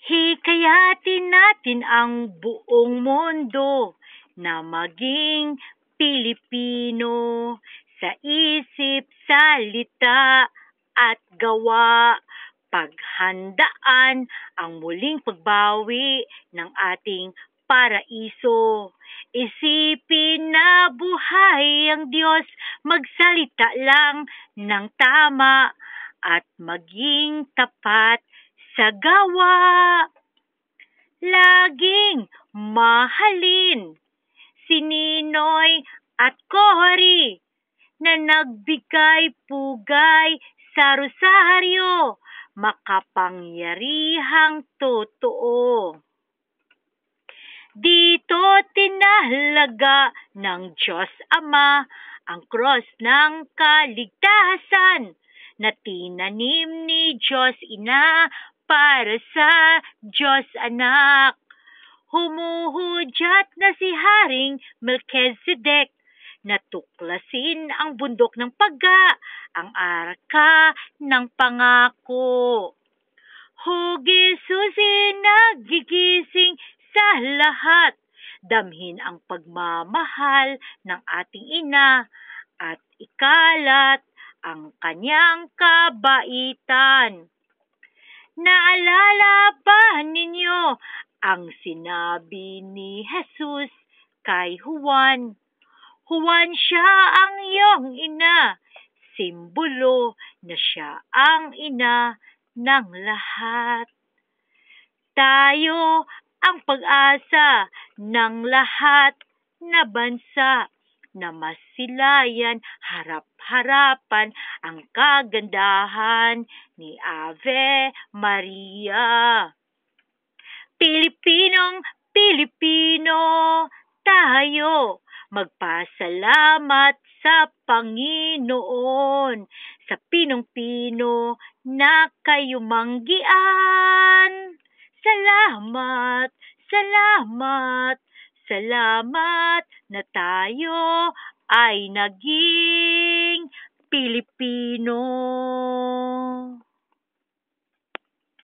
Hikayatin natin ang buong mundo na maging Pilipino sa isip, salita at gawa. Paghandaan ang muling pagbawi ng ating paraiso. Isipin na buhay ang Diyos, magsalita lang ng tama at maging tapat sa gawa. Laging mahalin si Ninoy at Cory na nagbigay pugay sa rosaryo, makapangyarihang totoo. Dito tinahalaga ng Diyos Ama ang cross ng kaligtasan na tinanim ni Diyos Ina para sa Diyos Anak. Humuhudyat na si Haring Melchizedek na tuklasin ang bundok ng Pagga, ang arka ng pangako. Hugi-susi nagigising sa lahat, damhin ang pagmamahal ng ating ina at ikalat ang kanyang kabaitan. Naalala ba ninyo ang sinabi ni Jesus kay Juan? Juan, siya ang iyong ina, simbolo na siya ang ina ng lahat. Tayo ang pag-asa ng lahat na bansa na masilayan harap-harapan ang kagandahan ni Ave Maria. Pilipinong Pilipino tayo, magpasalamat sa Panginoon sa pinong-pino na kayumanggian. Salamat, salamat, salamat na tayo ay naging Pilipino.